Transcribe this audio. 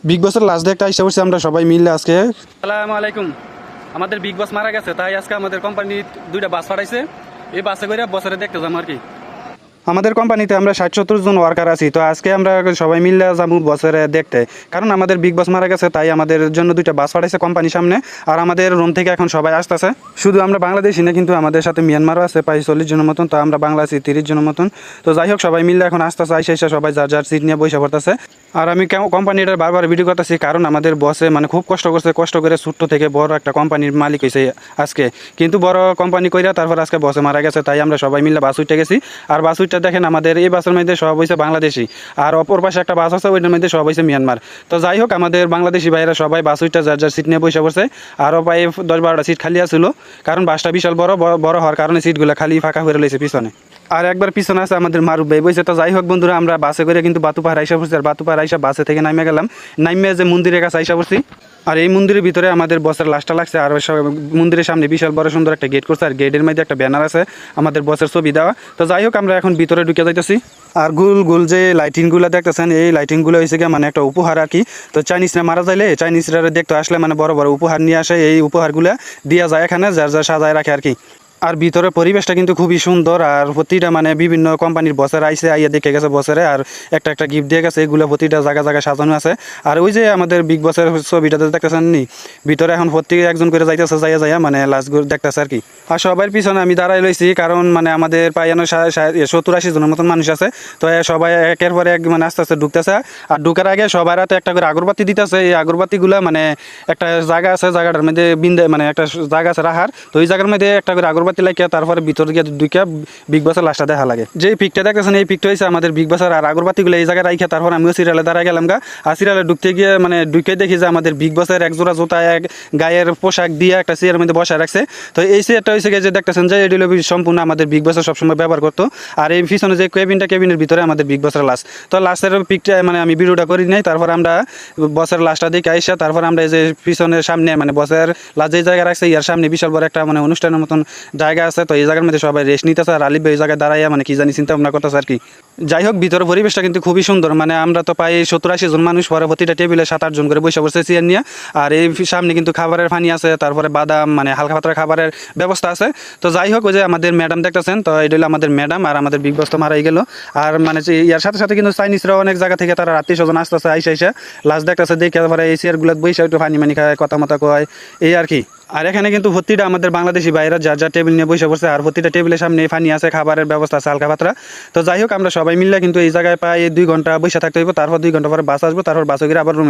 Big বসের last day একটা আইসা পড়ছি আমরা সবাই মিললে আজকে। আসসালামু আলাইকুম। আমাদের বিগ বস মারা গেছে, তাই আজকে আমাদের কোম্পানি দুইটা বাস পাঠাইছে। এই বাসে করে বছরে দেখতে যাবো আর কি। আমাদের কোম্পানিতে আমরা 60-70 জন ওয়ার্কার আছি, তো আজকে আমরা সবাই মিললে যাবো বছরে দেখতে। কারণ আমাদের বিগ বস মারা গেছে, তাই আমাদের জন্য দুইটা বাস পাঠাইছে কোম্পানির সামনে। আর আমাদের রুম থেকে এখন সবাই আসতেছে। শুধু আমরা বাংলাদেশি না, কিন্তু আমাদের সাথে মিয়ানমারও আছে প্রায় 40 জনের মতন। তো আমরা বাংলা আছি 30 জনের মতন। তো যাই হোক, সবাই মিললে এখন আসতেছে, আইসা সবাই যার যার সিট নিয়ে বসে পড়তেছে। আর আমি কোম্পানিটার বারবার ভিডিও করতেছি, কারণ আমাদের বসে মানে খুব কষ্ট করছে, কষ্ট করে ছোট্ট থেকে বড় একটা কোম্পানির মালিক হয়েছে আজকে। কিন্তু বড় কোম্পানি কইরা তারপর আজকে বসে মারা গেছে, তাই আমরা সবাই মিলে বাস উঠে গেছি। আর বাস উঠতে দেখেন আমাদের এই বাসের মধ্যে সব হয়েছে বাংলাদেশি, আর অপর পাশে একটা বাস আছে, ওইটার মধ্যে সব হয়েছে মিয়ানমার। তো যাই হোক, আমাদের বাংলাদেশি ভাইয়েরা সবাই বাস উঠতে যার যার সিট নিয়ে বসে পড়ছে। আরও প্রায় 10-12টা সিট খালি আছিল, কারণ বাসটা বিশাল বড় বড় হওয়ার কারণে সিটগুলো খালি ফাঁকা হয়ে রয়েছে পিছনে। আর একবার পিছনে আছে আমাদের মারুফ ভাই বইছে। তো যাই হোক বন্ধুরা, আমরা বাসে করে কিন্তু বাতুপাহাড় আইসা পড়ছি। আর বাতুপাহাড় আইসা বাসে থেকে নামে গেলাম, নামে যে মন্দিরের কাছে আইসা পড়ছি। আর এই মন্দিরের ভিতরে আমাদের বসের লাশটা লাগছে। আর মন্দিরের সামনে বিশাল বড় সুন্দর একটা গেট করছে, আর গেটের মধ্যে একটা ব্যানার আছে আমাদের বসের ছবি দেওয়া। তো যাই হোক, আমরা এখন ভিতরে ঢুকে যাইতেছি। আর গোল গোল যে লাইটিংগুলো দেখতেছেন, এই লাইটিংগুলো হয়েছে গিয়ে মানে একটা উপহার আর কি। তো চাইনিজরা মারা যাইলে চাইনিজরা দেখতে আসলে মানে বড় বড় উপহার নিয়ে আসে, এই উপহারগুলো দেওয়া যায় এখানে, যার যার সাজায় রাখে আর কি। আর ভিতরের পরিবেশটা কিন্তু খুবই সুন্দর। আর প্রতিটা মানে বিভিন্ন কোম্পানির বসের আইসে আইয়া দেখে গেছে বছরে, আর একটা একটা গিফট দিয়ে গেছে। এগুলো প্রতিটা জায়গা জায়গায় সাজানো আছে। আর ওই যে আমাদের বিগ বসের ছবিটাতে দেখতেছেন নি, ভিতরে এখন প্রত্যেক একজন করে যাইতেছে, যাইয়া মানে লাস্ট দেখতেছে আর কি। আর সবার পিছনে আমি দাঁড়াই লইছি, কারণ মানে আমাদের প্রায় 70-80 জনের মতন মানুষ আছে। তো সবাই একের পরে এক মানে আস্তে আস্তে ঢুকতেছে। আর ঢুকার আগে সবার হাতে একটা করে আগরবাতি দিতেছে। এই আগরবাতিগুলো মানে একটা জায়গা আছে, জায়গাটার মধ্যে বিন্দে মানে একটা জায়গা আছে রাখার। তো ওই জায়গার মধ্যে একটা করে আগরবাতি লাগিয়ে তারপরে ভিতরে গিয়ে দুইটা বিগ বসের লাস্টটা দেখা লাগে। যে পিকটা দেখতেছেন, এই পিকটা হয়েছে আমাদের বিগ বসের। আর আগরবাতিগুলো এই জায়গায় রাখে তারপর আমিও সিরিয়ালে দাঁড়ায় গেলাম গা। আর সিরিয়ালে ঢুকতে গিয়ে মানে ঢুকে দেখি যে আমাদের বিগ বসের এক জোড়া জুতা এক গায়ের পোশাক দিয়ে একটা চেয়ারের মধ্যে বসায় রাখছে। তো এই চেয়ারটা হয়েছে যে দেখতেছেন যে এটি সম্পূর্ণ আমাদের বিগ বসের সবসময় ব্যবহার করতো। আর এই পিছনে যে কেবিনের ভিতরে আমাদের বিগ বসের লাস্ট। তো লাস্টের পিকটা মানে আমি ভিডিওটা করি নাই। তারপর আমরা বসের লাস্টটা দেখে আইসা তারপর আমরা এই যে পিছনের সামনে মানে বসের লাস্ট যে জায়গায় রাখছে, ইয়ার সামনে বিশাল বড় একটা মানে অনুষ্ঠানের মতন জায়গা আছে। তো এই জায়গার মধ্যে সবাই রেস্ট নিতেছে। আর আলিফ ভাই এই জায়গায় দাঁড়াইয়া মানে কি জানি চিন্তা ভাবনা করতেছে আর কি। যাই হোক, ভিতরের পরিবেশটা কিন্তু খুবই সুন্দর। মানে আমরা তো প্রায় 70-80 জন মানুষ, পরবর্তীটা টেবিলে 7-8 জন করে বসে পড়ছে চেয়ার নিয়ে। আর এই সামনে কিন্তু খাবারের পানি আছে, তারপরে বাদাম মানে হালকা পাতলা খাবারের ব্যবস্থা আছে। তো যাই হোক, ওই যে আমাদের ম্যাডাম দেখতেছেন, তো এটা হলো আমাদের ম্যাডাম। আর আমাদের বিগ বস তো মারাই গেল। আর মানে ইয়ার সাথে সাথে কিন্তু চাইনিজরা অনেক জায়গা থেকে তারা আত্মীয় স্বজন আসতেছে, আইসা লাস্ট দেখতেছে, দেখে তারপরে এই চেয়ারগুলো বসে একটু পানি মানি খায়, কথা মতো কয়, এই আর কি। আর এখানে কিন্তু ভর্তিটা আমাদের বাংলাদেশি বাইরা যার যার টেবিল নিয়ে বসে পড়ছে। আর ভর্তিটা টেবিলের সামনে পানি আছে, খাবারের ব্যবস্থা আছে হালকা পাতলা। তো যাই হোক, আমরা সবাই মিললে কিন্তু এই জায়গায় প্রায় 2 ঘন্টা বসে থাকতে হইব। তারপর 2 ঘন্টা পরে বাস আসবো, তারপর বাসে গিয়ে আবার রুমে